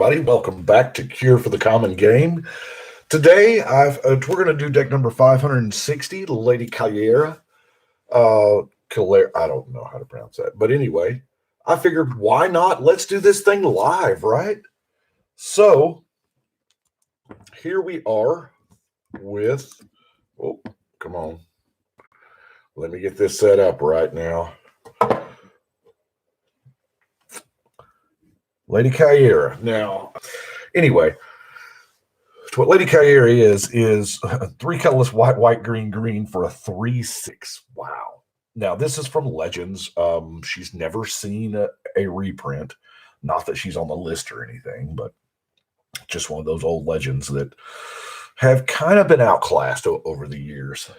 everybody. Welcome back to Cure for the Common Game. Today, we're going to do deck number 560, Lady Caleria. Caleria, I don't know how to pronounce that. But anyway, I figured, why not? Let's do this thing live, right? So, here we are with, oh, come on. Let me get this set up right now. Lady Caleria. Now, anyway, what Lady Caleria is three colorless white, white, green, green for a 3/6. Wow. Now, this is from Legends. She's never seen a reprint. Not that she's on the list or anything, but just one of those old Legends that have kind of been outclassed over the years.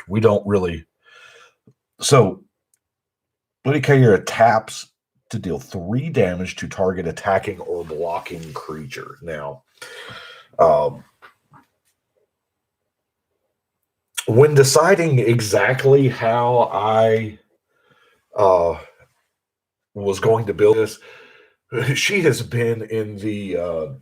We don't really. So, Lady Caleria taps to deal 3 damage to target attacking or blocking creature. Now, when deciding exactly how I was going to build this, she has been in the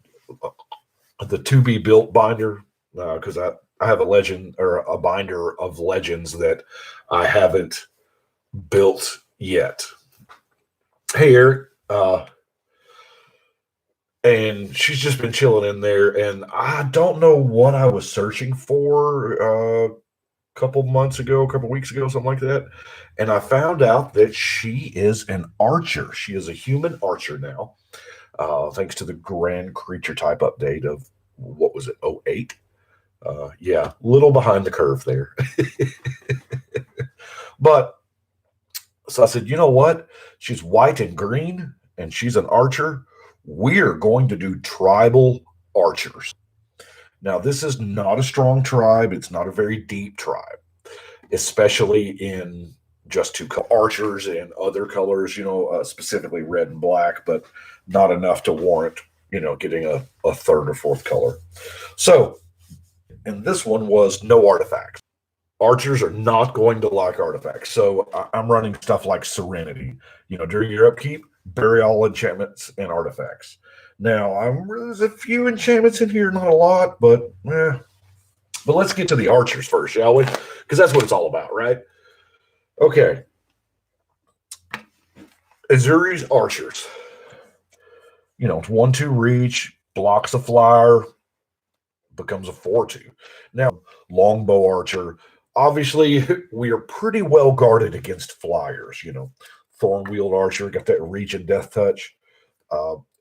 to be built binder because I have a legend or a binder of legends that I haven't built yet. Hey, Eric. And she's just been chilling in there, and I don't know what I was searching for a couple weeks ago, something like that. And I found out that she is an archer. She is a human archer now, thanks to the grand creature type update of, what was it, 08? Yeah, little behind the curve there. But, so I said, you know what? She's white and green, and she's an archer. We're going to do tribal archers. Now, this is not a strong tribe. It's not a very deep tribe, especially in just 2 archers and other colors, specifically red and black, but not enough to warrant, getting a 3rd or 4th color. So, and this one was no artifacts. Archers are not going to like artifacts. So I'm running stuff like Serenity. During your upkeep, bury all enchantments and artifacts. Now, there's a few enchantments in here, not a lot, but let's get to the archers first, shall we? Because that's what it's all about, right? Okay. Azuri's archers. It's 1/2 reach, blocks a flyer, becomes a 4/2. Now, longbow archer. Obviously, we are pretty well guarded against flyers. Thorn-wheeled archer, got that reach and death touch.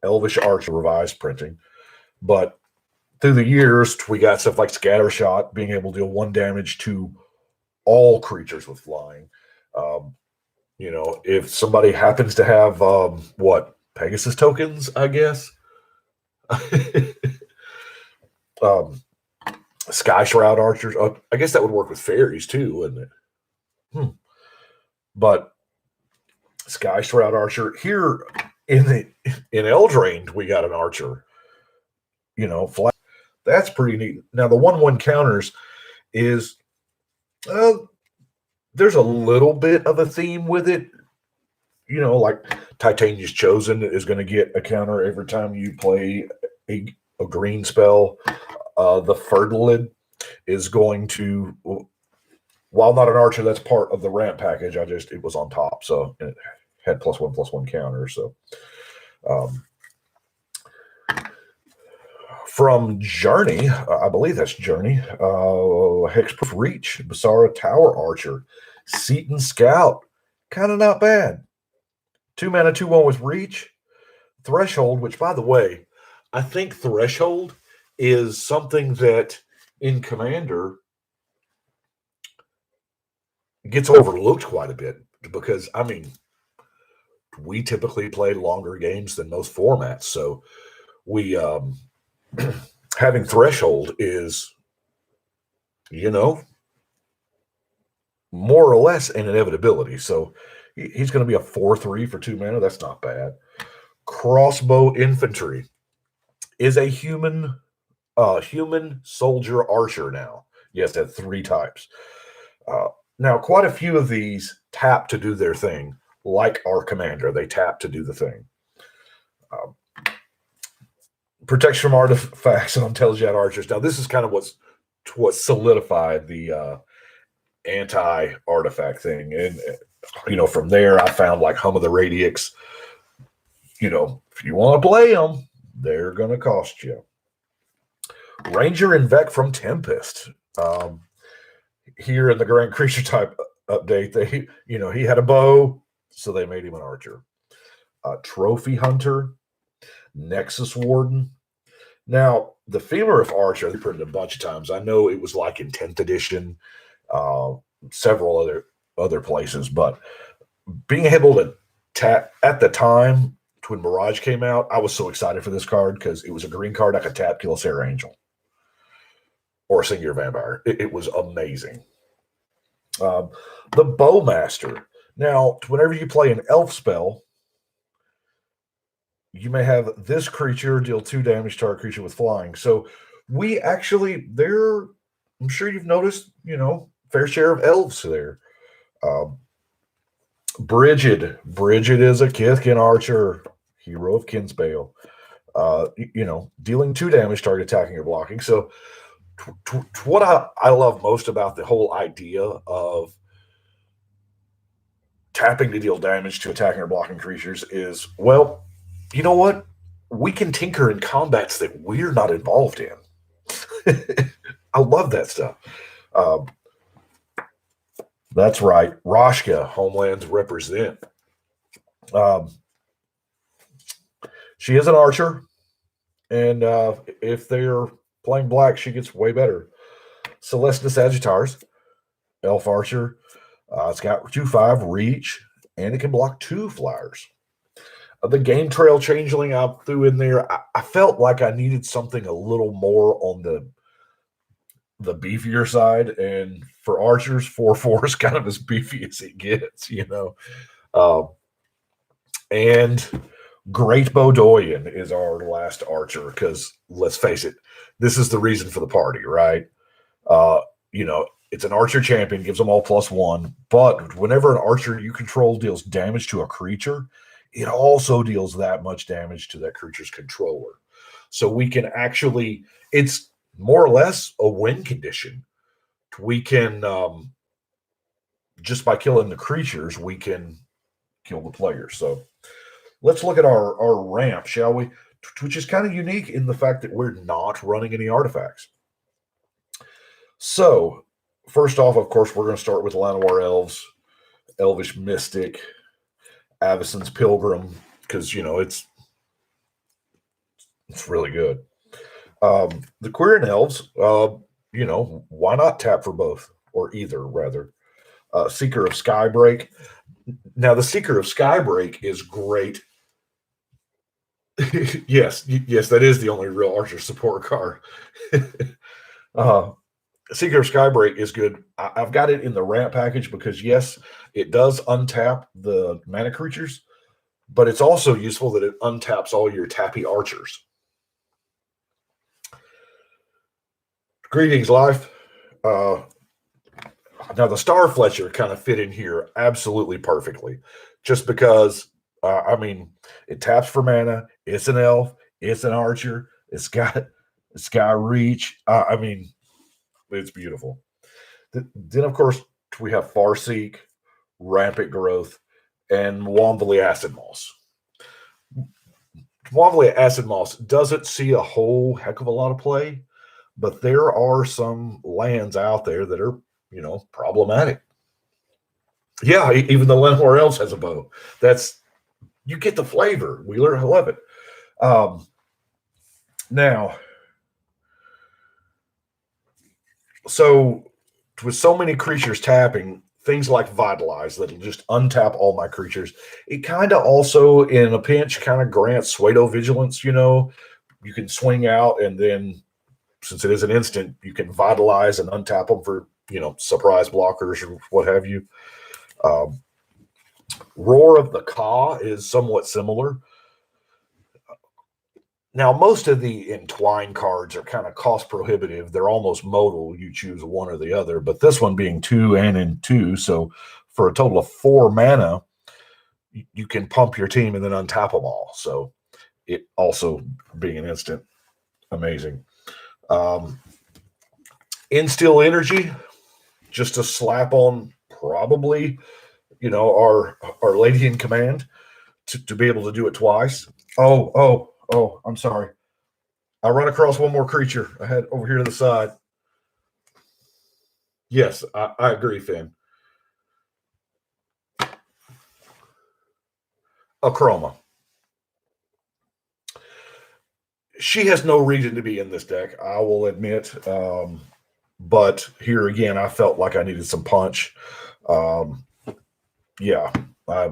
Elvish archer, revised printing. But through the years, we got stuff like Scattershot, being able to deal 1 damage to all creatures with flying. If somebody happens to have, Pegasus tokens, I guess. Sky Shroud archers. I guess that would work with fairies too, wouldn't it? But Sky Shroud archer here in Eldraine, we got an archer. Flat. That's pretty neat. Now the 1/1 counters is there's a little bit of a theme with it. Like Titania's Chosen is going to get a counter every time you play a green spell. The Fertilid is going to, while not an archer, that's part of the ramp package. It was on top, so it had +1/+1 counter. So, from Journey, I believe that's Journey. Hexproof Reach, Basara Tower Archer, Seaton Scout, kind of not bad. 2 mana, 2/1 with Reach. Threshold, which, by the way, I think Threshold is something that in Commander gets overlooked quite a bit because, we typically play longer games than most formats. So we, having Threshold is, more or less an inevitability. So he's going to be a 4/3 for 2 mana. That's not bad. Crossbow Infantry is a human soldier archer now. Yes, that 3 types. Now, quite a few of these tap to do their thing, like our commander. They tap to do the thing. Protection from artifacts on Telejet archers. Now, this is kind of what solidified the anti-artifact thing. And, from there, I found like Hum of the Radix. If you want to play them, they're going to cost you. Ranger and Vec from Tempest. Here in the Grand Creature type update, he had a bow, so they made him an archer. Trophy Hunter, Nexus Warden. Now, the Femorif Archer, they printed a bunch of times. I know it was like in 10th edition, several other places, but being able to tap at the time when Mirage came out, I was so excited for this card because it was a green card I could tap, kill a Sarah Angel or a Singular Vampire. It was amazing. The Bowmaster. Now, whenever you play an elf spell, you may have this creature deal 2 damage to our creature with flying. So we actually, I'm sure you've noticed, fair share of elves there. Brigid. Brigid is a Kithkin archer, hero of Kinsbale. Dealing 2 damage, target attacking or blocking. So what I love most about the whole idea of tapping to deal damage to attacking or blocking creatures is, well, you know what? We can tinker in combats that we're not involved in. I love that stuff. That's right. Rashka, Homelands represent. She is an archer, and if they're playing black, she gets way better. Celestia Sagittars, elf archer. It's got 2/5 reach, and it can block 2 flyers. The Game Trail Changeling I threw in there. I felt like I needed something a little more on the beefier side, and for archers, 4/4 is kind of as beefy as it gets, And Great Bodoyan is our last archer because let's face it, this is the reason for the party, right? It's an archer champion, gives them all +1, but whenever an archer you control deals damage to a creature, it also deals that much damage to that creature's controller. So we can actually, it's more or less a win condition. We can, just by killing the creatures, we can kill the players. So let's look at our ramp, shall we? Which is kind of unique in the fact that we're not running any artifacts. So, first off, of course, we're going to start with Llanowar Elves, Elvish Mystic, Avacyn's Pilgrim, because, it's really good. The Quirion Elves, why not tap for both, or either, rather. Seeker of Skybreak. Now, the Seeker of Skybreak is great. yes, that is the only real Archer support card. Seeker of Skybreak is good. I've got it in the ramp package because, yes, it does untap the mana creatures, but it's also useful that it untaps all your tappy archers. Greetings, Life. Now, the Star Fletcher kind of fit in here absolutely perfectly, just because, it taps for mana. It's an elf. It's an archer. It's got reach. It's beautiful. Then, of course, we have Farseek, Rampant Growth, and Wombley Acid Moss. Wombley Acid Moss doesn't see a whole heck of a lot of play, but there are some lands out there that are, problematic. Yeah, even the Llanowar Elves has a bow. You get the flavor. Wheeler, I love it. Now, so with so many creatures tapping, things like Vitalize that'll just untap all my creatures, it kind of also, in a pinch, kind of grants Pseudo Vigilance. You can swing out, and then, since it is an instant, you can Vitalize and untap them for, surprise blockers or what have you. Roar of the Ka is somewhat similar. Now, most of the Entwine cards are kind of cost prohibitive. They're almost modal. You choose one or the other. But this one being 2 and in 2, so for a total of 4 mana, you can pump your team and then untap them all. So it also being an instant. amazing. Um, Instill energy, just to slap on probably, our lady in command to be able to do it twice. Oh, I'm sorry. I run across one more creature I had over here to the side. Yes, I agree, Finn. Acroma. She has no reason to be in this deck, I will admit. But here again, I felt like I needed some punch. Um, yeah, I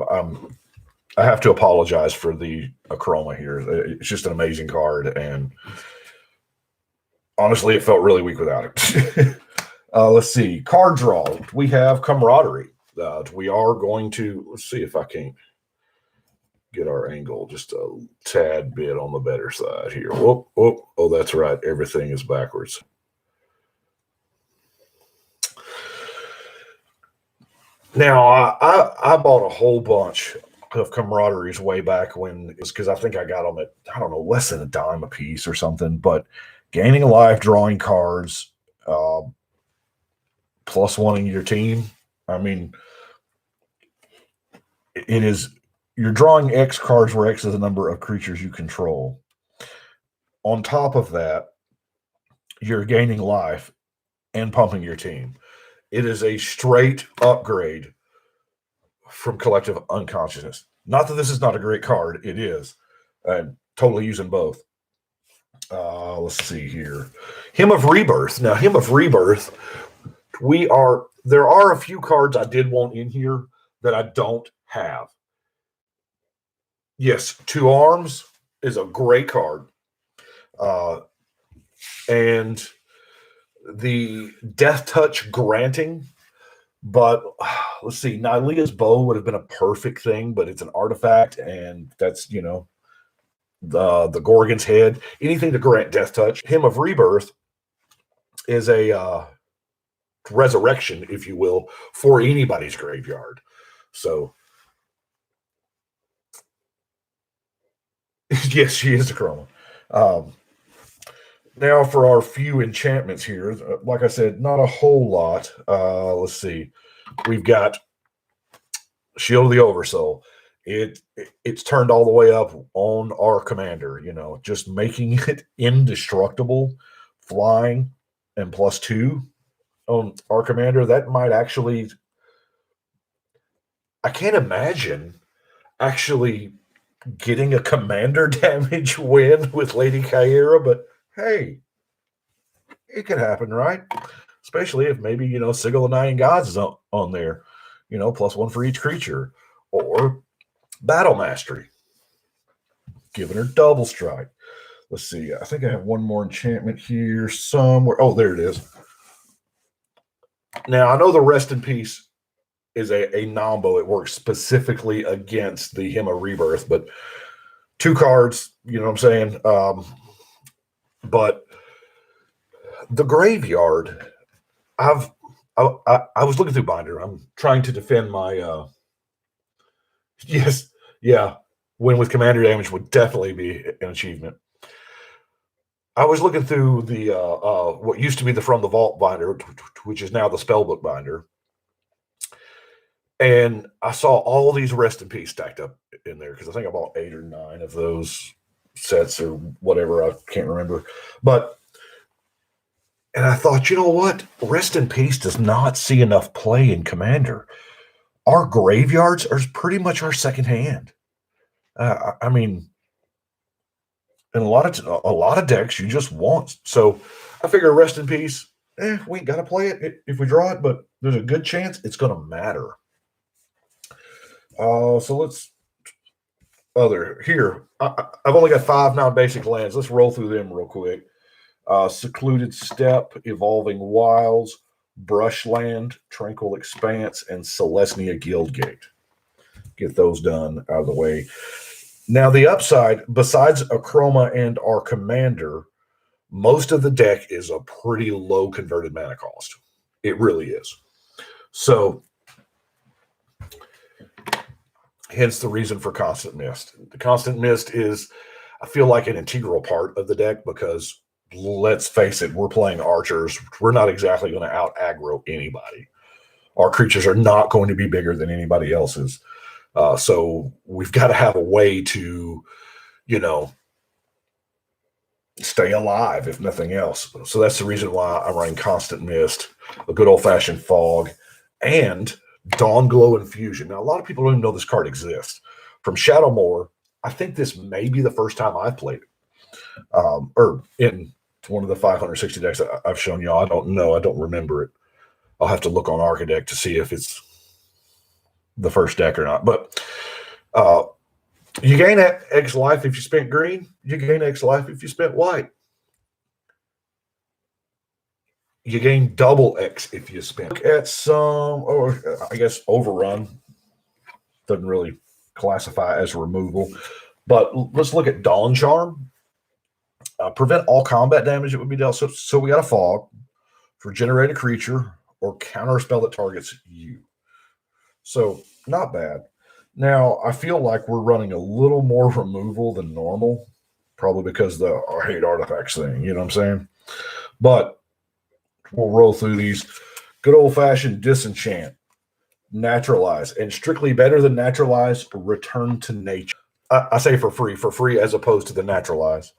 have to apologize for the Acroma here. It's just an amazing card, and honestly, it felt really weak without it. Let's see. Card draw. We have Camaraderie. We are going to, let's see if I can get our angle just a tad bit on the better side here. Whoop, whoop. Oh, that's right. Everything is backwards. Now, I bought a whole bunch of Camaraderies way back when it was because I think I got them at, I don't know, less than a dime a piece or something. But gaining a life, drawing cards, plus one in your team. I mean, it is, you're drawing X cards where X is the number of creatures you control. On top of that, you're gaining life and pumping your team. It is a straight upgrade from collective unconsciousness. Not that this is not a great card, it is. Totally using both. Let's see here. Hymn of Rebirth. Now, Hymn of Rebirth, there are a few cards I did want in here that I don't have. Yes, Two Arms is a great card. And the Death Touch Granting, but let's see, Nylea's Bow would have been a perfect thing, but it's an artifact, and that's, the Gorgon's Head. Anything to grant Death Touch. Hymn of Rebirth is a resurrection, if you will, for anybody's graveyard. So, yes, she is a Chroma. Now for our few enchantments here. Like I said, not a whole lot. Let's see. We've got Shield of the Oversoul. It's turned all the way up on our commander, just making it indestructible, flying, and +2 on our commander. That might actually, I can't imagine actually getting a commander damage win with Lady Caleria, but hey, it could happen, right? Especially if maybe, Sigil of Nine Gods is on there, +1 for each creature. Or Battle Mastery, giving her double strike. Let's see. I think I have one more enchantment here somewhere. Oh, there it is. Now, I know the Rest in Peace is a nombo. It works specifically against the Hymn of Rebirth, but 2 cards, you know what I'm saying? But the graveyard, I was looking through Binder. I'm trying to defend my yes, yeah. Win with commander damage would definitely be an achievement. I was looking through the what used to be the From the Vault binder, which is now the Spellbook binder, and I saw all these Rest in Peace stacked up in there because I think I bought 8 or 9 of those sets or whatever. I can't remember, and I thought, you know what? Rest in Peace does not see enough play in Commander. Our graveyards are pretty much our second hand. I mean, in a lot of decks, you just want. So I figure Rest in Peace. We ain't got to play it if we draw it, but there's a good chance it's going to matter. So let's here. I've only got 5 non-basic lands. Let's roll through them real quick. Secluded Steppe, Evolving Wilds, Brushland, Tranquil Expanse, and Celestia Guildgate. Get those done out of the way. Now, the upside, besides Acroma and our commander, most of the deck is a pretty low converted mana cost. It really is. So, hence the reason for Constant Mist. The Constant Mist is, I feel like, an integral part of the deck because let's face it, we're playing archers. We're not exactly going to out aggro anybody. Our creatures are not going to be bigger than anybody else's. So we've got to have a way to, you know, stay alive, if nothing else. So that's the reason why I run Constant Mist, a good old-fashioned Fog, and Dawn Glow Infusion. Now, a lot of people don't even know this card exists. From Shadowmoor, I think this may be the first time I've played it. Or in one of the 560 decks I've shown y'all. I don't know. I don't remember it. I'll have to look on Archidect to see if it's the first deck or not. But you gain X life if you spent green. You gain X life if you spent white. You gain double X if you spend. Look at some, or I guess Overrun doesn't really classify as removal. But let's look at Dawn Charm. Prevent all combat damage that would be dealt. So we got a Fog for generate a creature or counter a spell that targets you. So not bad. Now, I feel like we're running a little more removal than normal, probably because the I hate artifacts thing, you know what I'm saying? But we'll roll through these. Good old-fashioned Disenchant, Naturalize, and strictly better than Naturalize, Return to Nature. I say for free as opposed to the Naturalize.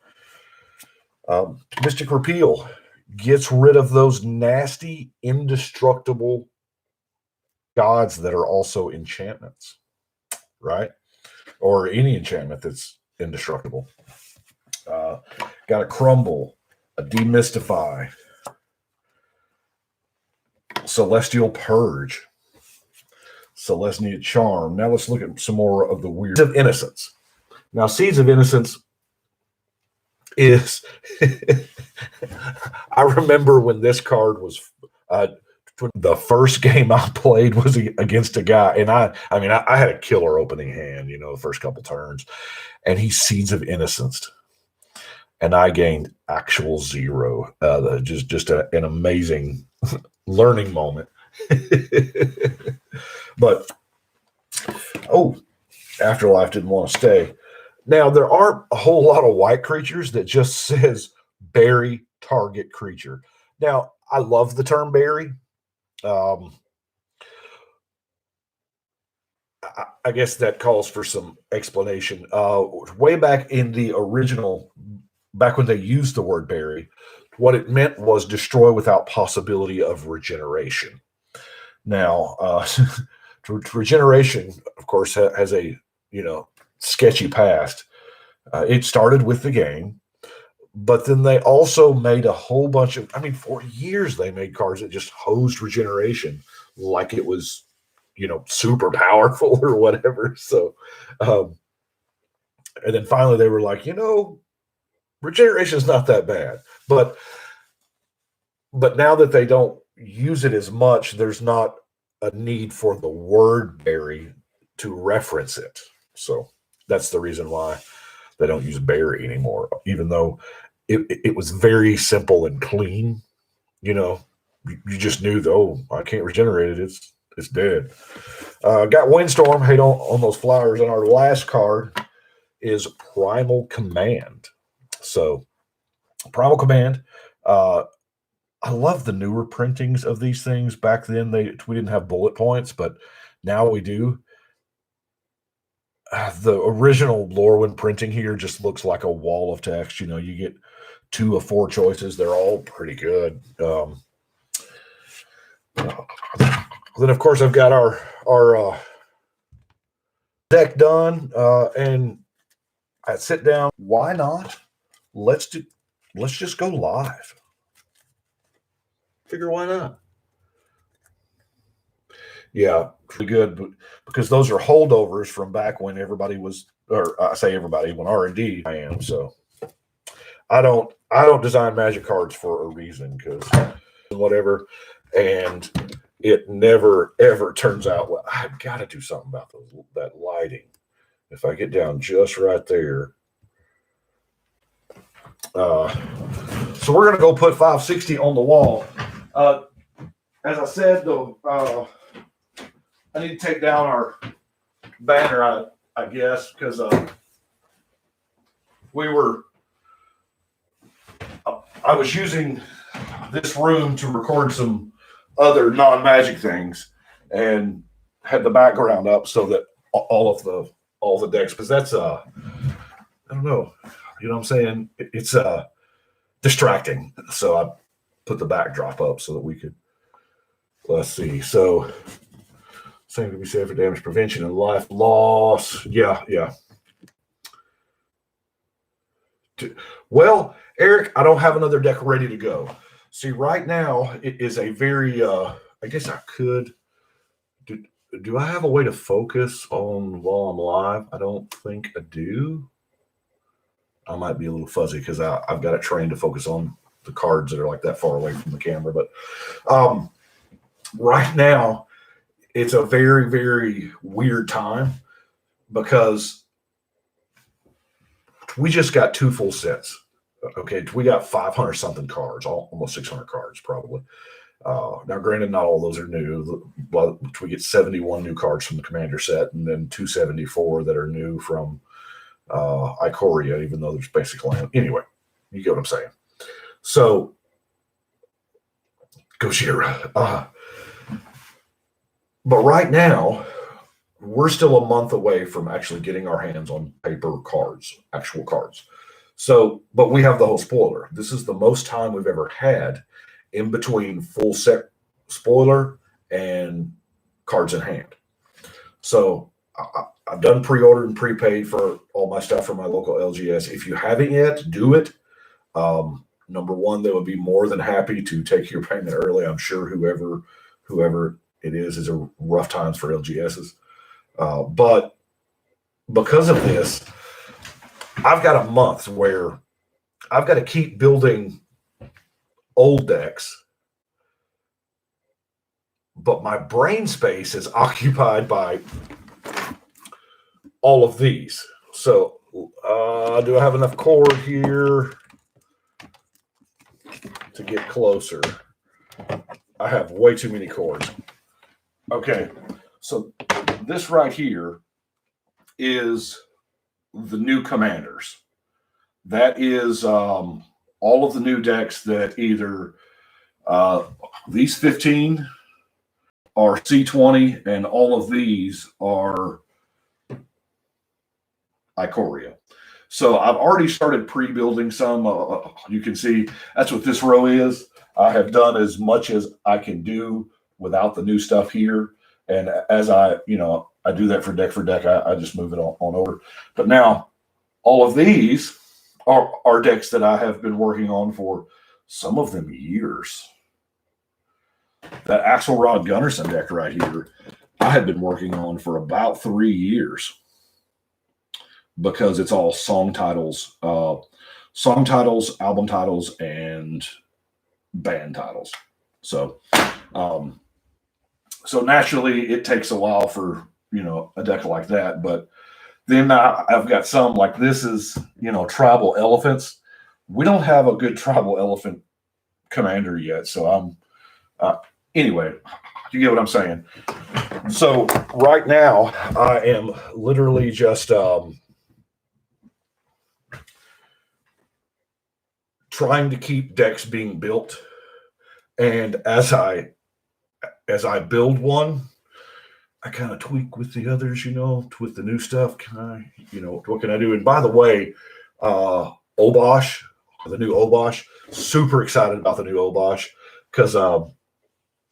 Mystic Repeal gets rid of those nasty, indestructible gods that are also enchantments, right? Or any enchantment that's indestructible. Got a Crumble, a Demystify, Celestial Purge, Celestia Charm. Now let's look at some more of the weird. Seeds of Innocence. Now, Seeds of Innocence is I remember when this card was the first game I played was against a guy, and I had a killer opening hand, you know, the first couple turns, and he Seeds of Innocence, and I gained actual 0. Just an amazing learning moment. But Afterlife didn't want to stay. Now, there aren't a whole lot of white creatures that just says bury target creature. Now, I love the term bury. I guess that calls for some explanation. Way back in the original, back when they used the word bury, what it meant was destroy without possibility of regeneration. Now, regeneration, of course, has a, you know, sketchy past. It started with the game, but then they also made a whole bunch of, for years they made cards that just hosed regeneration like it was, you know, super powerful or whatever. So, and then finally they were like, you know, regeneration is not that bad. But now that they don't use it as much, there's not a need for the word bury to reference it. So that's the reason why they don't use bury anymore, even though it was very simple and clean. You know, you just knew, though, I can't regenerate it. It's dead. Got Windstorm. Hate on those flowers. And our last card is Primal Command. So Primal Command. I love the newer printings of these things. Back then, we didn't have bullet points, but now we do. The original Lorwyn printing here just looks like a wall of text. You know, you get 2 of 4 choices. They're all pretty good. Then, of course, I've got our deck done, and I sit down. Why not? Let's just go live. Figure why not? Yeah, pretty good, but because those are holdovers from back when everybody was, or I say everybody, when R&D I am. So I don't design Magic cards for a reason, because whatever, and it never ever turns out well. I've got to do something about that lighting. If I get down just right there. So we're gonna go put 560 on the wall. As I said, though, I need to take down our banner, I guess, because we were I was using this room to record some other non-magic things, and had the background up so that all the decks, because that's I don't know, you know what I'm saying? It's distracting. So I put the backdrop up so that we could, let's see. So same can be said for damage prevention and life loss. Yeah, yeah. Well, Eric, I don't have another deck ready to go. See, right now it is a very I guess I could do I have a way to focus on while I'm live? I don't think I do. I might be a little fuzzy because I've got it trained to focus on the cards that are like that far away from the camera. But right now, it's a very, very weird time because we just got 2 full sets. Okay, we got 500 something cards, almost 600 cards probably. Now, granted, not all those are new, but we get 71 new cards from the Commander set, and then 274 that are new from Ikoria, even though there's basic land. Anyway, you get what I'm saying. So, Gojira. But right now, we're still a month away from actually getting our hands on paper cards, actual cards. So, but we have the whole spoiler. This is the most time we've ever had in between full set spoiler and cards in hand. So I've done pre-ordered and prepaid for all my stuff from my local LGS. If you haven't yet, do it. Number one, they would be more than happy to take your payment early. I'm sure whoever it is a rough times for LGSs. But because of this, I've got a month where I've got to keep building old decks, but my brain space is occupied by all of these. So do I have enough cord here to get closer? I have way too many cords. Okay, so this right here is the new commanders. That is all of the new decks that either these 15 are C20 and all of these are Ikoria. So I've already started pre-building some. You can see that's what this row is. I have done as much as I can do without the new stuff here. And as I do that for deck, I just move it on over. But now all of these are decks that I have been working on for some of them years. That Axelrod Gunnarsson deck right here, I had been working on for about 3 years because it's all song titles, album titles, and band titles. So, so naturally, it takes a while for a deck like that. But then I've got some like this is tribal elephants. We don't have a good tribal elephant commander yet, so I'm anyway. You get what I'm saying? So right now, I am literally just trying to keep decks being built, and as I build one, I kind of tweak with the others, with the new stuff. Can I, what can I do? And by the way, Obosh, the new Obosh, super excited about the new Obosh because,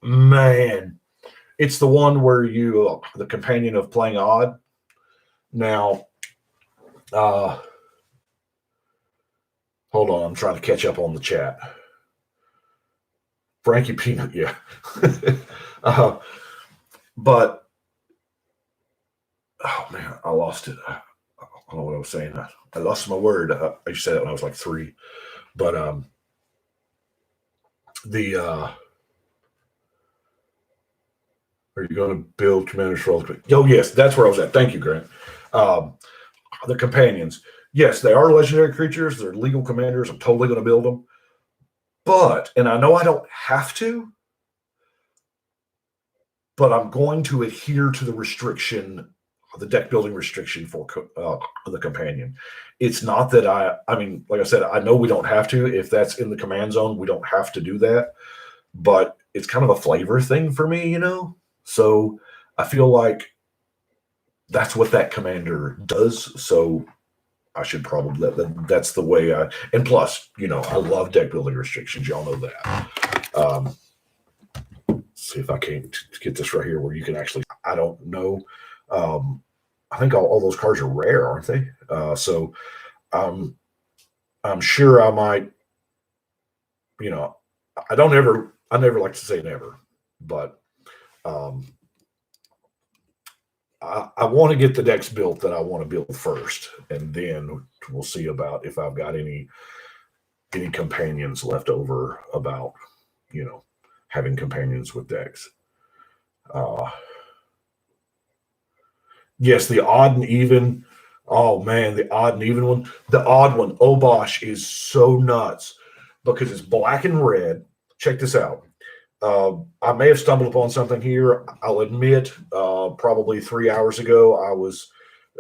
man, it's the one where you, the companion of playing odd. Now, hold on, I'm trying to catch up on the chat. Frankie Peanut, yeah. But, oh man, I lost it. I don't know what I was saying. I lost my word. I used to say that when I was like 3. But are you going to build commanders for all the... Oh, yes, that's where I was at. Thank you, Grant. The companions. Yes, they are legendary creatures. They're legal commanders. I'm totally going to build them. But, and I know I don't have to, but I'm going to adhere to the restriction the deck building restriction for the companion. It's not that I mean, like I said, I know we don't have to. If that's in the command zone, we don't have to do that. But it's kind of a flavor thing for me, you know? So I feel like that's what that commander does. So I should probably that's the way I, and plus, you know, I love deck building restrictions. Y'all know that. See if I can't get this right here where you can actually, I don't know. I think all those cards are rare, aren't they? So um, I'm sure I might, you know, I never like to say never, but um, I want to get the decks built that I want to build first, and then we'll see about if I've got any companions left over about, you know, having companions with decks. Uh, yes, the odd and even. Oh man, the odd and even one. The odd one, Obosh, is so nuts because it's black and red. Check this out. I may have stumbled upon something here. I'll admit, probably 3 hours ago, I was,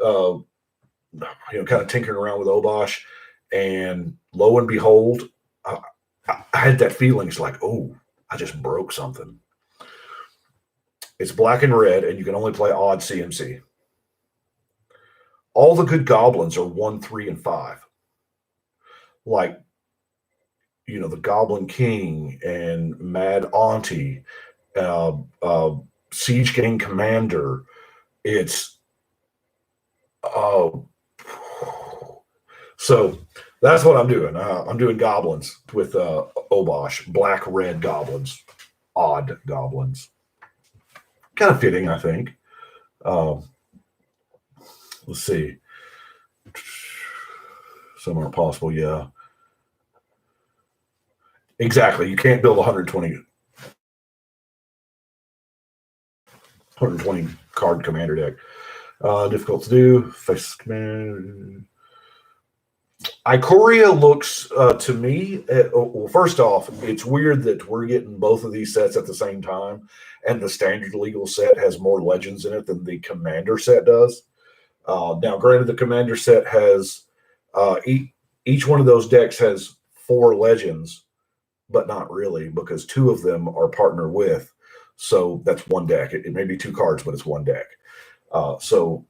uh, kind of tinkering around with Obosh, and lo and behold, I had that feeling. It's like, oh, I just broke something. It's black and red, and you can only play odd CMC. All the good goblins are 1, 3, and 5. Like, you know, the Goblin King and Mad Auntie, uh, uh, Siege Gang Commander. It's oh, so that's what I'm doing. I'm doing goblins with Obosh, black red goblins, odd goblins. Kind of fitting, I think. Um, let's see. Some are possible, yeah. Exactly. You can't build 120 card commander deck. Difficult to do. Face command. Ikoria looks to me. Well, first off, it's weird that we're getting both of these sets at the same time, and the standard legal set has more legends in it than the commander set does. Now, granted, the commander set has each one of those decks has 4 legends, but not really because 2 of them are partner with. So that's one deck. It may be 2 cards, but it's one deck. So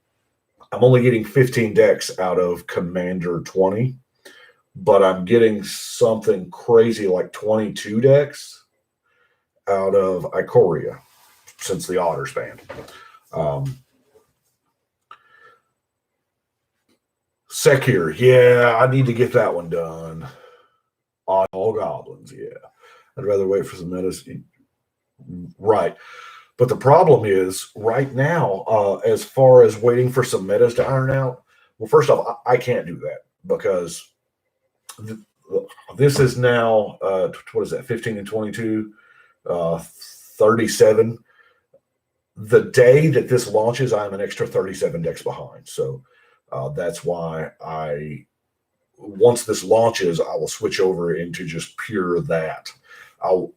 I'm only getting 15 decks out of Commander 20, but I'm getting something crazy like 22 decks out of Ikoria since the Otters banned. Sekir, yeah, I need to get that one done. All goblins, yeah. I'd rather wait for some medicine. Right. But the problem is right now, as far as waiting for some metas to iron out, well, first off, I can't do that because this is now, what is that, 15 and 22, 37. The day that this launches, I'm an extra 37 decks behind. So that's why once this launches, I will switch over into just pure that. I'll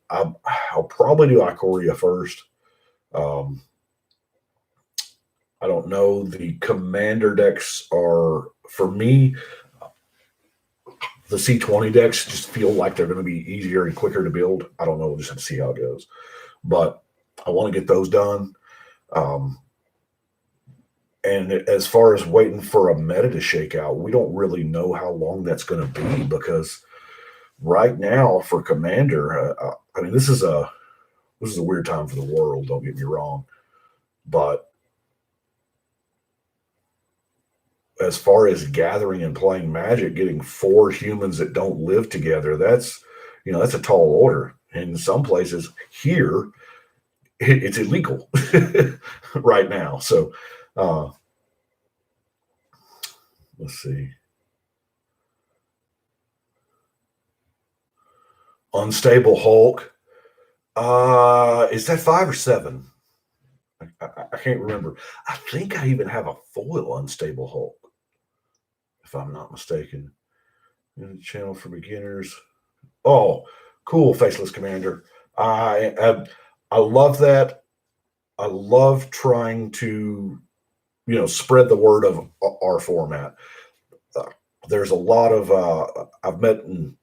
probably do Ikoria first. I don't know. The commander decks are, for me, the C20 decks just feel like they're going to be easier and quicker to build. I don't know. We'll just have to see how it goes. But I want to get those done. And as far as waiting for a meta to shake out, we don't really know how long that's going to be because right now for Commander, I mean, this is a weird time for the world. Don't get me wrong, but as far as gathering and playing Magic, getting 4 humans that don't live together, that's a tall order. In some places here, it's illegal right now. So let's see. Unstable Hulk. Is that 5 or 7? I can't remember. I think I even have a foil Unstable Hulk, if I'm not mistaken. In the channel for beginners. Oh, cool, Faceless Commander. I love that. I love trying to spread the word of our format. Uh, there's a lot of I've met, and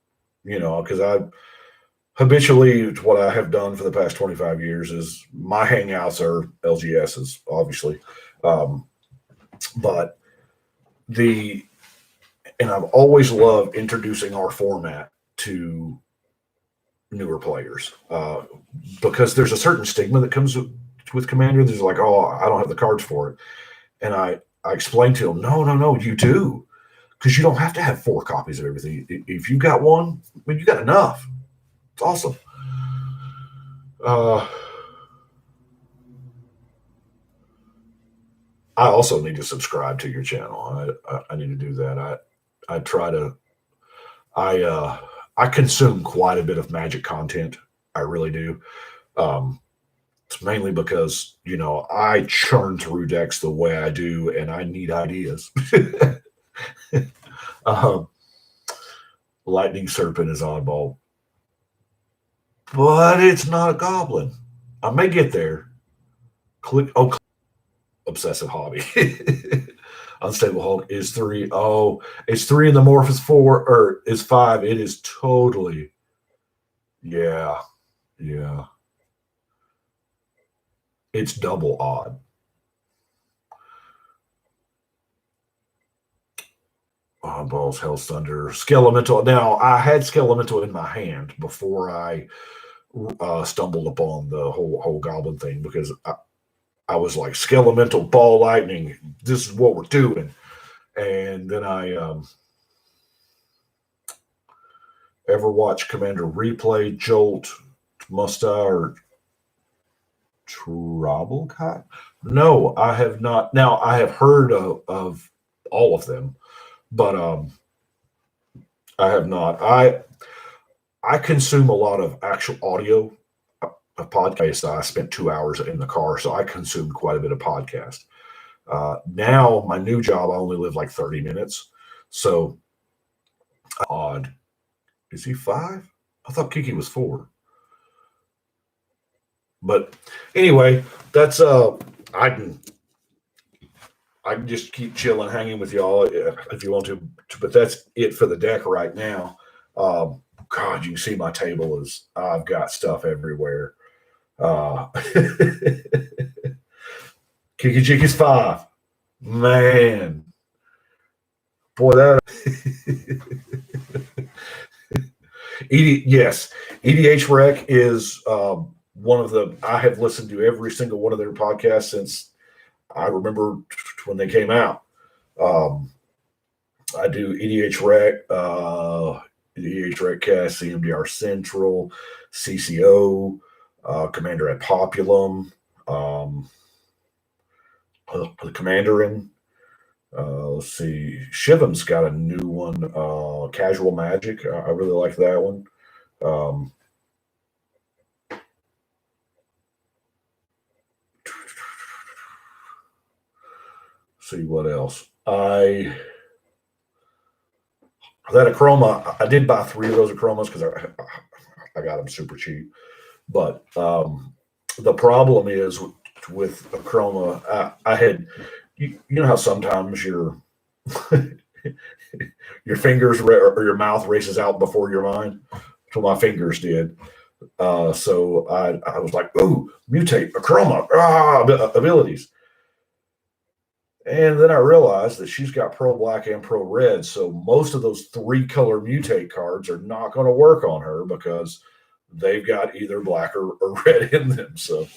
because I habitually what I have done for the past 25 years is my hangouts are LGSs, obviously, um, but the and I've always loved introducing our format to newer players because there's a certain stigma that comes with Commander. There's like, oh, I don't have the cards for it, and I explained to them, no, you do, because you don't have to have 4 copies of everything. If you got one, I mean, you got enough. It's awesome. I also need to subscribe to your channel. I need to do that. I try to I consume quite a bit of Magic content. I really do. Um, it's mainly because I churn through decks the way I do, and I need ideas. um, Lightning Serpent is oddball, but it's not a goblin. I may get there. Obsessive hobby. Unstable Hulk is 3. Oh, it's 3 and the morph is 4, or is 5. It is totally, yeah. It's double odd. Balls, Hell's Thunder, Skelemental. Now, I had Skelemental in my hand before I stumbled upon the whole goblin thing, because I was like, Skelemental, Ball Lightning, this is what we're doing. And then I ever watch Commander Replay, Jolt, Musta, or Troublecut? No, I have not. Now, I have heard of all of them, but I have not. I consume a lot of actual audio of podcasts. I spent 2 hours in the car, so I consumed quite a bit of podcast. Now, my new job, I only live like 30 minutes. So, odd. Is he 5? I thought Kiki was 4. But anyway, that's I can just keep chilling, hanging with y'all if you want to. But that's it for the deck right now. God, you can see my table is, I've got stuff everywhere. Kiki Jiki's 5. Man. Boy, that. Yes. EDH Rec is one of the, I have listened to every single one of their podcasts since I remember when they came out. I do EDH Rec, EDH Rec Cast, CMDR Central, CCO, Commander at Populum, the Commanderin. Let's see. Shivam's got a new one, Casual Magic. I really like that one. See what else. That Achroma, I did buy 3 of those Achromas because I got them super cheap. But the problem is with Achroma, I had, you know how sometimes your fingers or your mouth races out before your mind? So my fingers did. So I was like, ooh, mutate, Achroma, abilities. And then I realized that she's got Pro Black and Pro Red, so most of those 3-color mutate cards are not going to work on her because they've got either black or red in them. So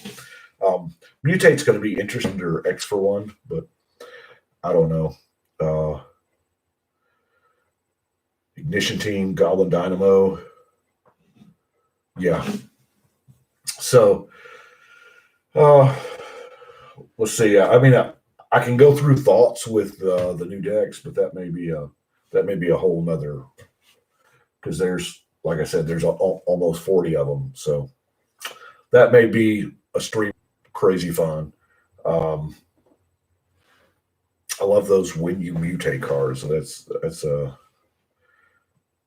mutate's going to be interesting under X for 1, but I don't know. Ignition Team, Goblin Dynamo. Yeah. So let's see. I mean, I can go through thoughts with the new decks, but that may be a whole nother, because there's, like I said, there's almost 40 of them. So that may be a stream crazy fun. I love those when you mutate cards. So that's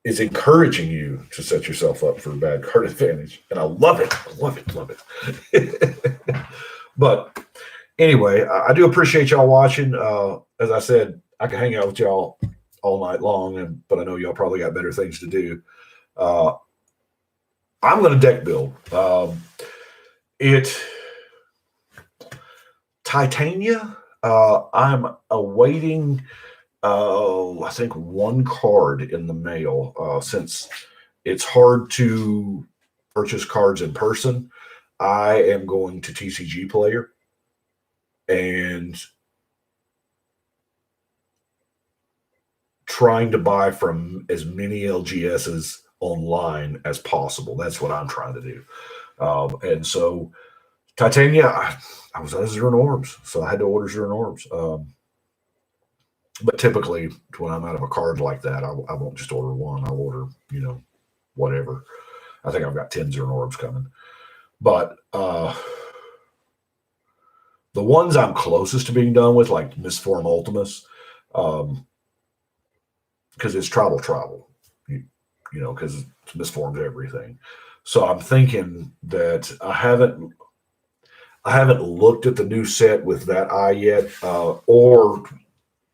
is encouraging you to set yourself up for a bad card advantage. And I love it. But Anyway, I do appreciate y'all watching. As I said, I can hang out with y'all all night long, but I know y'all probably got better things to do. Uh, I'm going to deck build. It Titania. I'm awaiting. I think one card in the mail. Since it's hard to purchase cards in person, I am going to TCG Player and trying to buy from as many LGSs online as possible. That's what I'm trying to do. And so Titania, I was out of Zero Orbs, so I had to order Zero Orbs. But typically, when I'm out of a card like that, I won't just order one. I'll order, whatever. I think I've got 10 Zero Orbs coming. But the ones I'm closest to being done with, like Misform Ultimus, because it's travel, because it's misformed everything. So I'm thinking that I haven't looked at the new set with that eye yet, or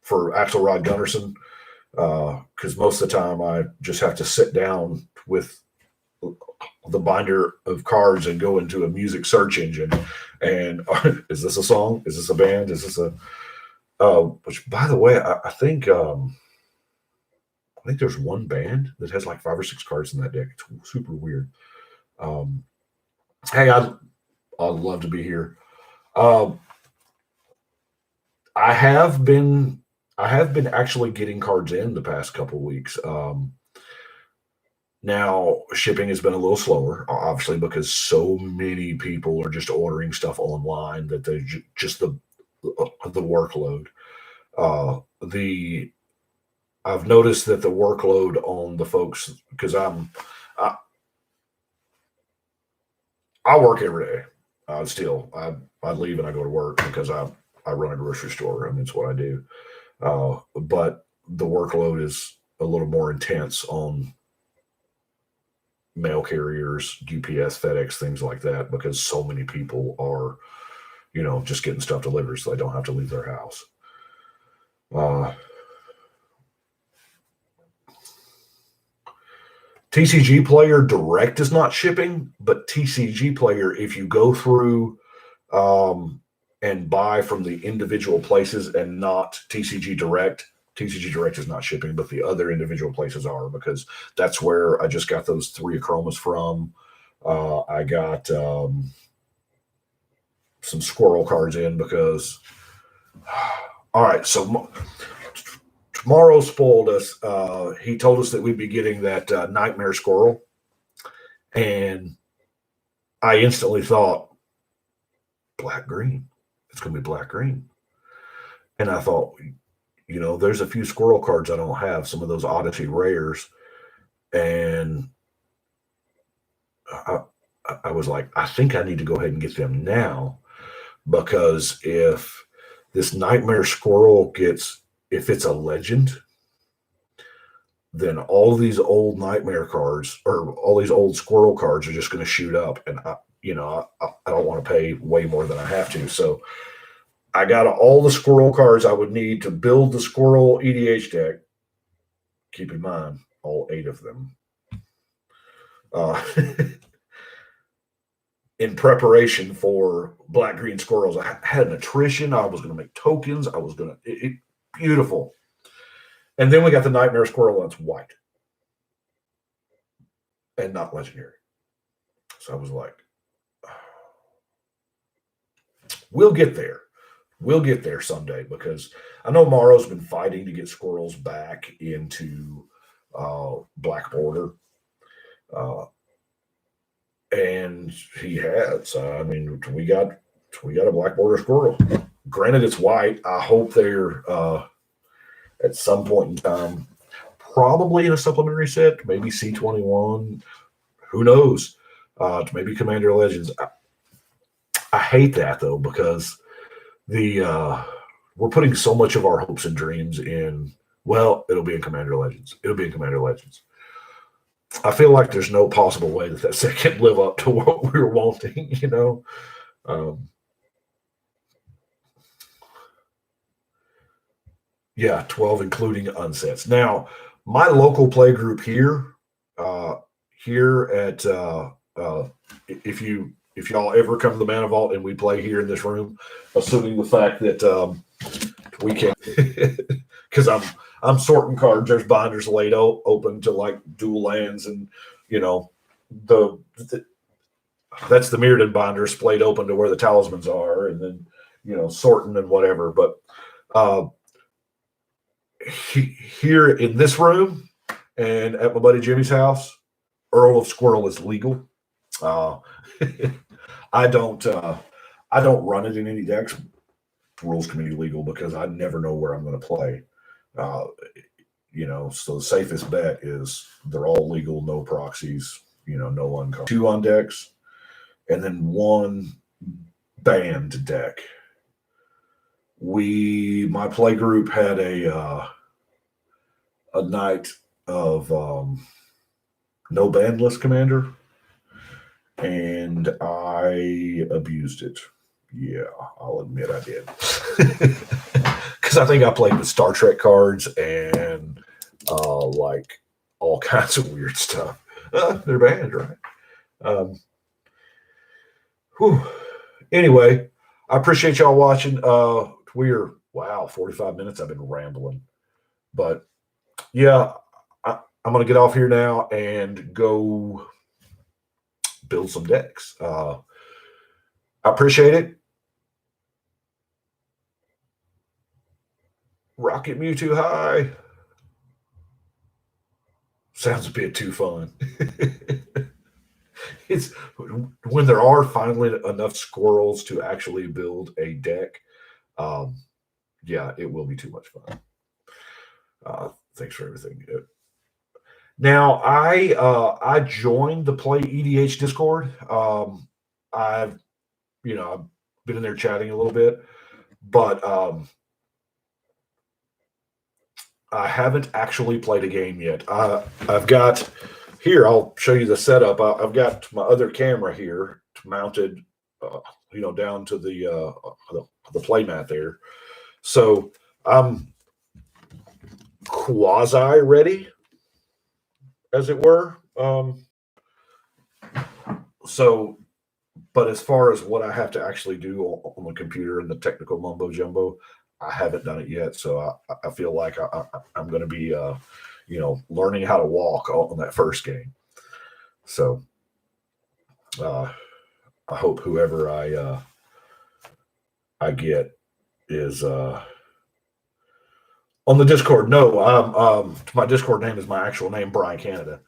for Axelrod Gunnarsson, because most of the time I just have to sit down with the binder of cards and go into a music search engine. And is this a song? Is this a band? Is this a? Which, by the way, I think there's one band that has like 5 or 6 cards in that deck. It's super weird. Hey, I'd love to be here. I have been actually getting cards in the past couple of weeks. Now shipping has been a little slower, obviously, because so many people are just ordering stuff online that they just the workload. I've noticed that the workload on the folks, because I work every day. I leave and I go to work because I run a grocery store. I mean, it's what I do. But the workload is a little more intense on mail carriers, UPS, FedEx, things like that, because so many people are, just getting stuff delivered so they don't have to leave their house. TCG Player Direct is not shipping, but TCG Player, if you go through and buy from the individual places and not TCG Direct is not shipping, but the other individual places are, because that's where I just got those 3 Achromas from. I got some squirrel cards in because. All right, so Tomorrow spoiled us. He told us that we'd be getting that Nightmare Squirrel, and I instantly thought, black green. It's going to be black green. And I thought, there's a few squirrel cards I don't have, some of those oddity rares, and I was like, I think I need to go ahead and get them now, because if this Nightmare Squirrel if it's a legend, then all these old Nightmare cards or all these old Squirrel cards are just going to shoot up, and I don't want to pay way more than I have to. So I got all the Squirrel cards I would need to build the Squirrel EDH deck. Keep in mind, all 8 of them. In preparation for black green squirrels. I had an attrition. I was going to make tokens. I was going to beautiful. And then we got the Nightmare Squirrel that's white and not legendary. So I was like, we'll get there. We'll get there someday, because I know Morrow's been fighting to get squirrels back into Black Border. And he has. I mean, we got a Black Border squirrel. Granted, it's white. I hope they're at some point in time, probably in a supplementary set, maybe C21. Who knows? To maybe Commander Legends. I hate that though, because we're putting so much of our hopes and dreams in. Well, it'll be in Commander Legends. It'll be in Commander Legends. I feel like there's no possible way that set can live up to what we were wanting, Yeah, 12 including unsets. Now, my local play group here, uh, here at if if y'all ever come to the Mana Vault and we play here in this room, assuming the fact that we can, because I'm sorting cards. There's binders laid open to like dual lands, and you know the that's the Mirrodin binder splayed open to where the talismans are, and then sorting and whatever. But uh, here in this room and at my buddy Jimmy's house, Earl of Squirrel is legal. Uh, I don't run it in any decks. Rules committee legal because I never know where I'm going to play. Uh, so the safest bet is they're all legal, no proxies, no uncommon. 2 on decks, and then 1 banned deck. My play group had a night of no ban list commander, and I abused it. Yeah, I'll admit I did. Because I think I played with Star Trek cards and like all kinds of weird stuff. They're banned, right? Anyway, I appreciate y'all watching. We're 45 minutes. I've been rambling, but yeah, I'm going to get off here now and go build some decks. I appreciate it. Rocket Mewtwo high. Sounds a bit too fun. It's when there are finally enough squirrels to actually build a deck. Yeah, it will be too much fun. Thanks for everything. Now I joined the Play EDH Discord. I've been in there chatting a little bit, but I haven't actually played a game yet. I've got here. I'll show you the setup. I've got my other camera here mounted, down to the play mat there. So I'm quasi ready, as it were. But as far as what I have to actually do on the computer and the technical mumbo jumbo, I haven't done it yet. So I feel like I'm going to be, learning how to walk on that first game. So I hope whoever I get is on the Discord. No, my Discord name is my actual name, Brian Canada.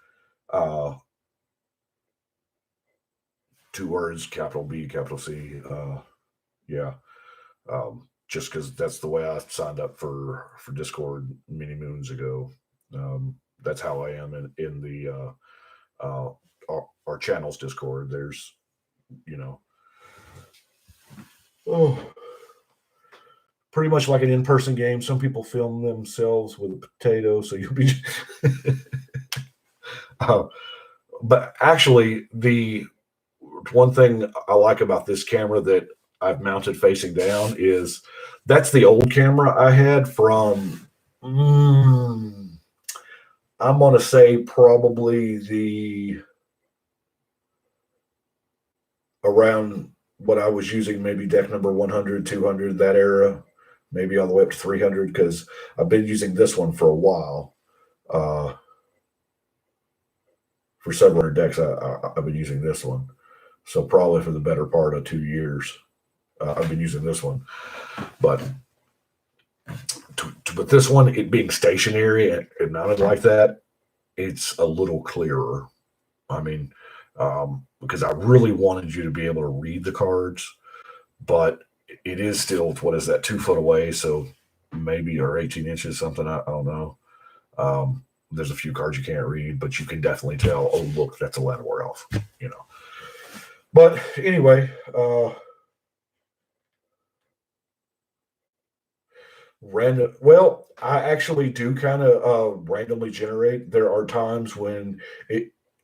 2 words, capital B, capital C. Yeah. Just because that's the way I signed up for Discord many moons ago. That's how I am in the our channel's Discord. There's, pretty much like an in-person game. Some people film themselves with a potato, so you'll be. But actually, the one thing I like about this camera that I've mounted facing down is that's the old camera I had from, I'm going to say probably around what I was using, maybe deck number 100, 200, that era, maybe all the way up to 300, because I've been using this one for a while. For several decks, I've been using this one. So probably for the better part of 2 years, I've been using this one. But this one, it being stationary and mounted like that, it's a little clearer. I mean, because I really wanted you to be able to read the cards, but it is still, what is that, 2 foot away? So maybe, or 18 inches, something, I don't know. There's a few cards you can't read, but you can definitely tell, oh, look, that's a Llanowar Elf, But anyway, random. Well, I actually do kind of randomly generate. There are times when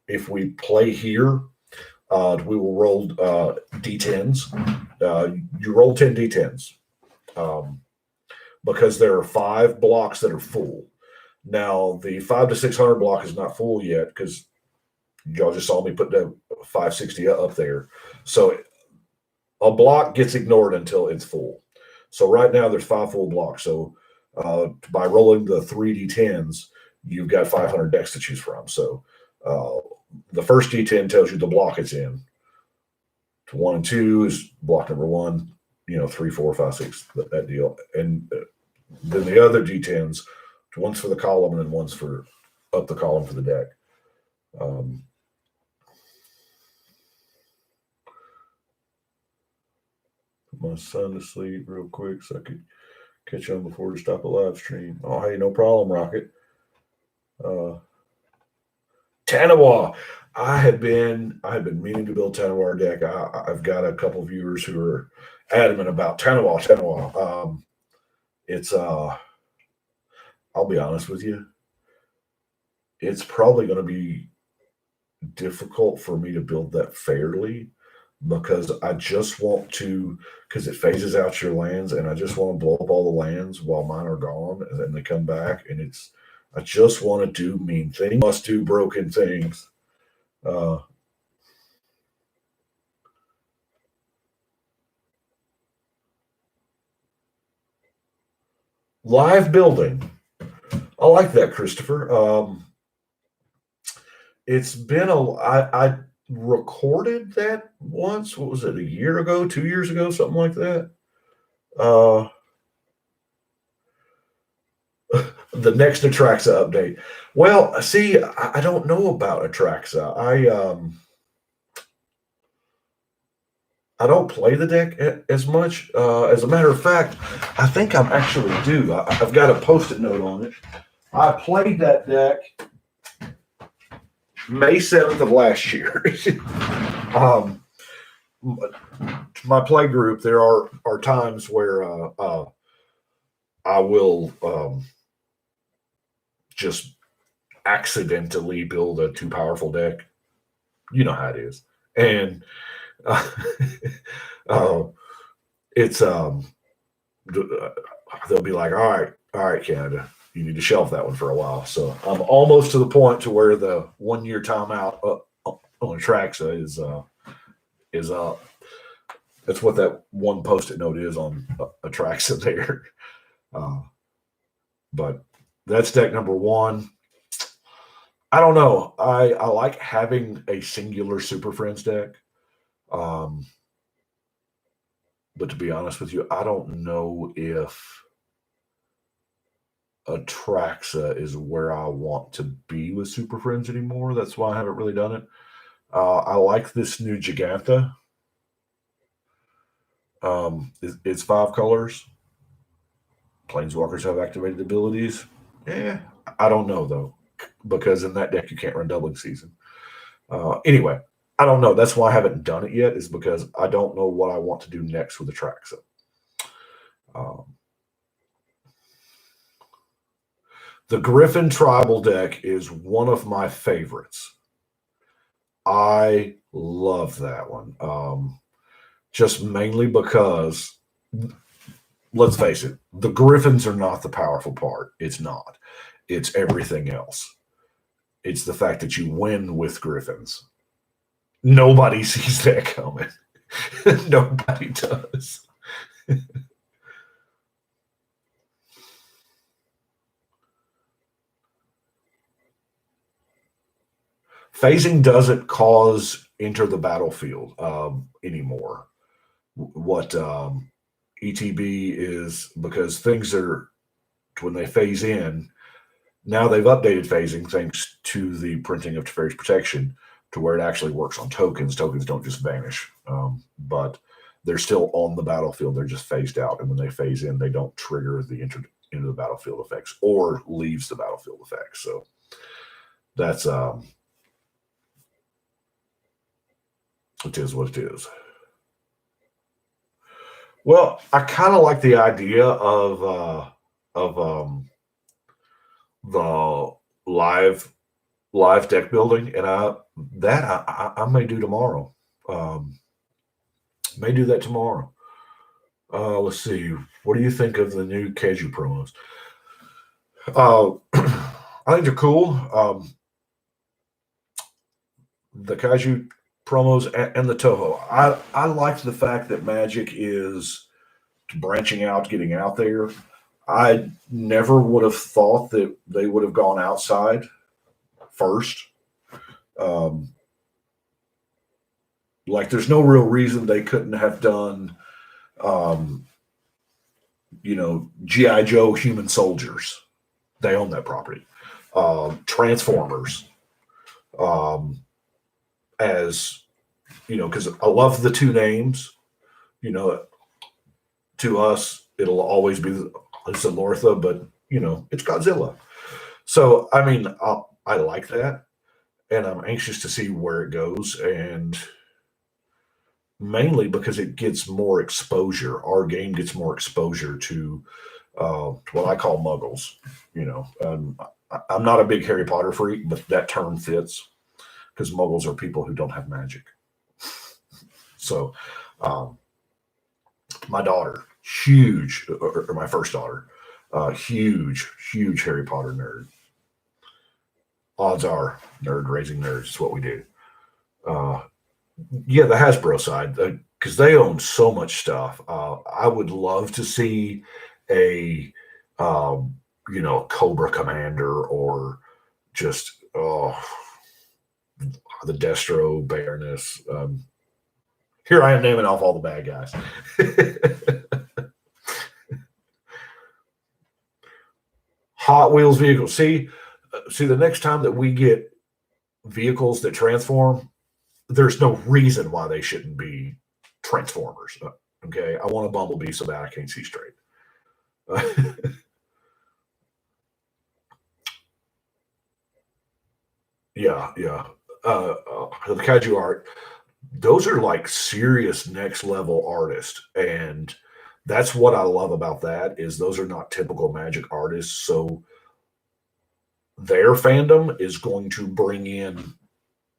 if we play here, we will roll D10s. You roll 10 D10s. because there are 5 blocks that are full. Now the 5 to 600 block is not full yet because y'all just saw me put the 560 up there. So a block gets ignored until it's full. So right now there's 5 full blocks. So by rolling the 3d10s, you've got 500 decks to choose from. So uh, the first d10 tells you the block it's in. 1 and 2 is block number 1. 3, 4, 5, 6, that deal. And then the other d10s, one's for the column and then one's for up the column for the deck. Put my son to sleep real quick so I could catch on before to stop a live stream. Oh, hey, no problem, Rocket. Tanawa. I have been meaning to build Tanawa deck. I've got a couple of viewers who are adamant about Tanawa. It's I'll be honest with you. It's probably going to be difficult for me to build that fairly because I just want to, because it phases out your lands, and I just want to blow up all the lands while mine are gone, and then they come back, and I just want to do mean things, must do broken things. Live building. I like that, Christopher. It's been I recorded that once. What was it? A year ago, 2 years ago, something like that. The next Atraxa update. Well, see, I don't know about Atraxa. I don't play the deck as much. As a matter of fact, I think I'm actually due. I've got a post-it note on it. I played that deck May 7th of last year. My play group, there are times where I will just accidentally build a too powerful deck. You know how it is. And it's they'll be like, all right, Canada, you need to shelf that one for a while. So I'm almost to the point to where the 1 year timeout on Atraxa is up. That's what that one post-it note is on Atraxa there. But that's deck number 1. I don't know. I like having a singular Super Friends deck. But to be honest with you, I don't know if Atraxa is where I want to be with Super Friends anymore. That's why I haven't really done it. I like this new Giganta. It's 5 colors. Planeswalkers have activated abilities. I don't know though, because in that deck you can't run Doubling Season. Anyway, I don't know. That's why I haven't done it yet, is because I don't know what I want to do next with Atraxa. The Griffin Tribal deck is one of my favorites. I love that one. Just mainly because, let's face it, the Griffins are not the powerful part. It's not. It's everything else. It's the fact that you win with Griffins. Nobody sees that coming. Nobody does. Phasing doesn't cause enter the battlefield anymore. What ETB is, because things are, when they phase in, now they've updated phasing thanks to the printing of Teferi's Protection to where it actually works on tokens. Tokens don't just vanish, but they're still on the battlefield. They're just phased out. And when they phase in, they don't trigger the into the battlefield effects or leaves the battlefield effects. So that's it is what it is. Well, I kind of like the idea of the live deck building, and I may do tomorrow. May do that tomorrow. Let's see. What do you think of the new Keju promos? I think they're cool. The Kaiju promos and the Toho. I liked the fact that Magic is branching out, getting out there. I never would have thought that they would have gone outside first. Um, like, there's no real reason they couldn't have done, um, GI Joe Human Soldiers. They own that property. Transformers, um, as because I love the two names. You know, to us, it'll always be it's Lortha, but it's Godzilla. So I mean, I like that, and I'm anxious to see where it goes, and mainly because it gets more exposure. Our game gets more exposure to what I call muggles. I'm not a big Harry Potter freak, but that term fits because muggles are people who don't have magic. So, um, my daughter, huge, or my first daughter, huge Harry Potter nerd. Odds are, nerd raising nerds is what we do. Uh, yeah, the Hasbro side, because they own so much stuff. I would love to see a, Cobra Commander or just the Destro Baroness. Here I am naming off all the bad guys. Hot Wheels vehicles. See, the next time that we get vehicles that transform, there's no reason why they shouldn't be Transformers. Okay, I want a Bumblebee so bad I can't see straight. Yeah. The kaiju art, those are like serious next level artists, and that's what I love about that is those are not typical Magic artists. So their fandom is going to bring in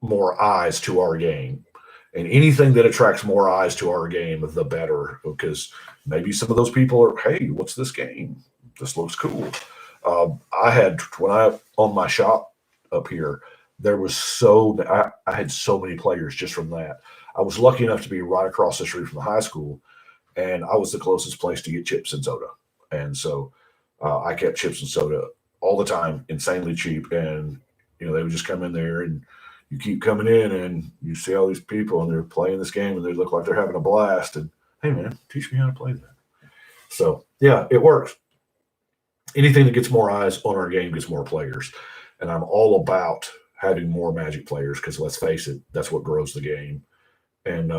more eyes to our game. And anything that attracts more eyes to our game, the better. Because maybe some of those people are, hey, what's this game? This looks cool. I had when I owned my shop up here, there was I had so many players just from that. I was lucky enough to be right across the street from the high school, and I was the closest place to get chips and soda. And so I kept chips and soda all the time, insanely cheap. And they would just come in there, and you keep coming in, and you see all these people, and they're playing this game, and they look like they're having a blast. And hey, man, teach me how to play that. So yeah, it works. Anything that gets more eyes on our game gets more players, and I'm all about having more Magic players because let's face it, that's what grows the game. And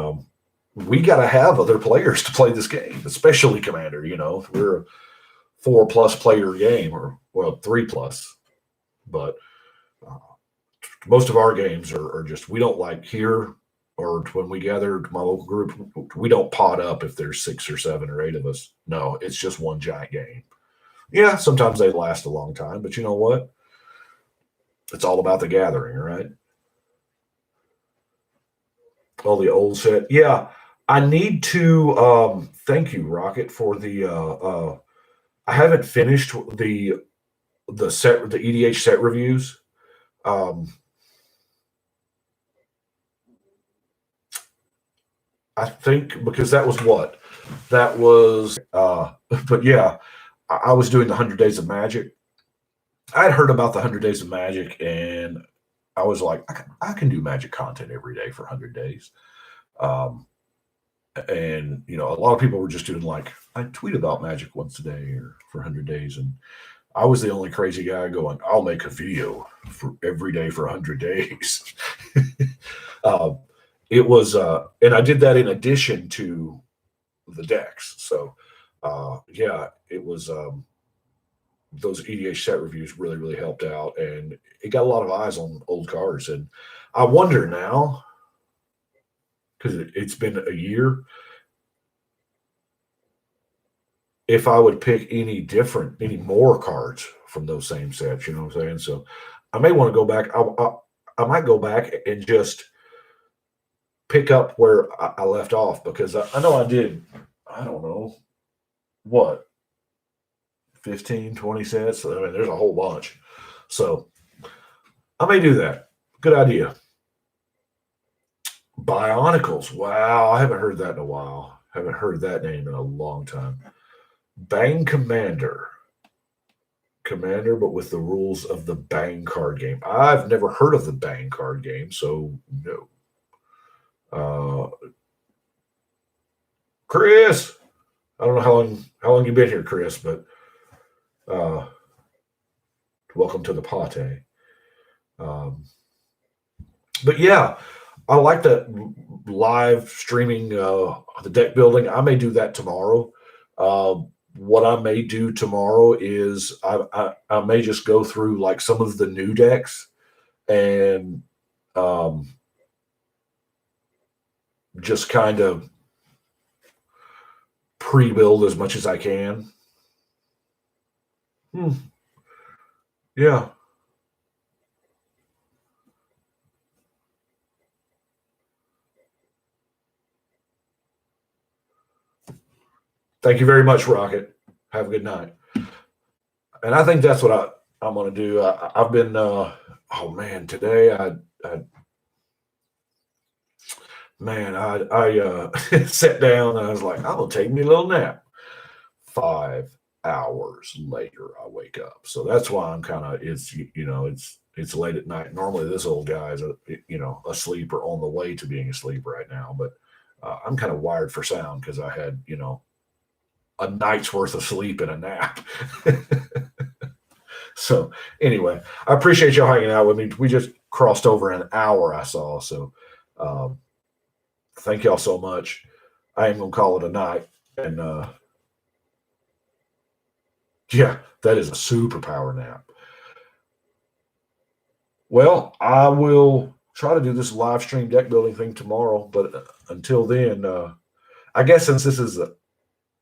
we got to have other players to play this game, especially Commander. We're a 4+ player game, or well, 3+, but uh, most of our games are just we don't like here or when we gather my local group, we don't pot up if there's 6 or 7 or 8 of us. No, it's just one giant game. Yeah, sometimes they last a long time, but you know what? It's all about the gathering, right? All the old set. Yeah, I need to thank you, Rocket, for the I haven't finished the EDH set reviews. Um, I think because that was what? That was but yeah, I was doing the 100 Days of Magic. I'd heard about the 100 Days of Magic, and I was like, I can do Magic content every day for 100 days. Um, and a lot of people were just doing like I tweet about Magic once a day or for 100 days, and I was the only crazy guy going, I'll make a video for every day for 100 days. uh, it was, and I did that in addition to the decks. So, yeah, it was, those EDH set reviews really, really helped out, and it got a lot of eyes on old cards. And I wonder now, because it's been a year, if I would pick any more cards from those same sets. You know what I'm saying? So I may want to go back. I might go back and just pick up where I left off because I know I did. I don't know, what, 15, 20 sets? I mean, there's a whole bunch. So I may do that. Good idea. Bionicles. Wow, I haven't heard that in a while. Haven't heard that name in a long time. Bang Commander. Commander, but with the rules of the Bang card game. I've never heard of the Bang card game, so no. Uh, Chris, I don't know how long you've been here, Chris, but uh, welcome to the pate. Um, but yeah, I like that live streaming the deck building. I may do that tomorrow. Uh, what I may do tomorrow is I may just go through like some of the new decks and um, just kind of pre-build as much as I can. Hmm. Yeah. Thank you very much, Rocket. Have a good night. And I think that's what I'm going to do. I've been, oh man, today I sat down and I was like, I'm going to take me a little nap. 5 hours later, I wake up. So that's why I'm kind of, it's late at night. Normally, this old guy's, asleep or on the way to being asleep right now. But I'm kind of wired for sound because I had, a night's worth of sleep and a nap. So anyway, I appreciate y'all hanging out with me. We just crossed over an hour, I saw. So um, thank y'all so much. I am gonna call it a night. And yeah, that is a superpower nap. Well, I will try to do this live stream deck building thing tomorrow. But until then, I guess since this is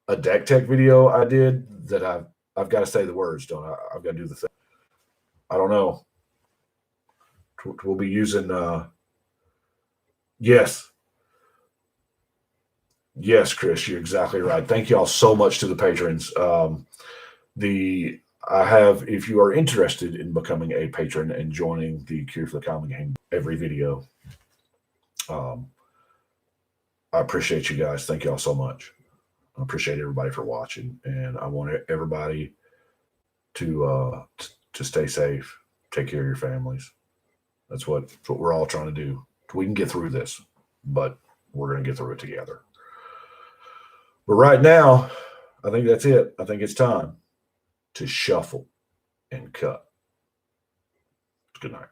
a deck tech video I did, that I've got to say the words, don't I? I've got to do the thing. I don't know. We'll be using yes. Yes, Chris, you're exactly right. Thank you all so much to the patrons. The I have, if you are interested in becoming a patron and joining the Cure for the Common Game every video, um, I appreciate you guys. Thank you all so much. I appreciate everybody for watching, and I want everybody to stay safe, take care of your families. That's what we're all trying to do. We can get through this, but we're going to get through it together. But right now, I think that's it. I think it's time to shuffle and cut. Good night.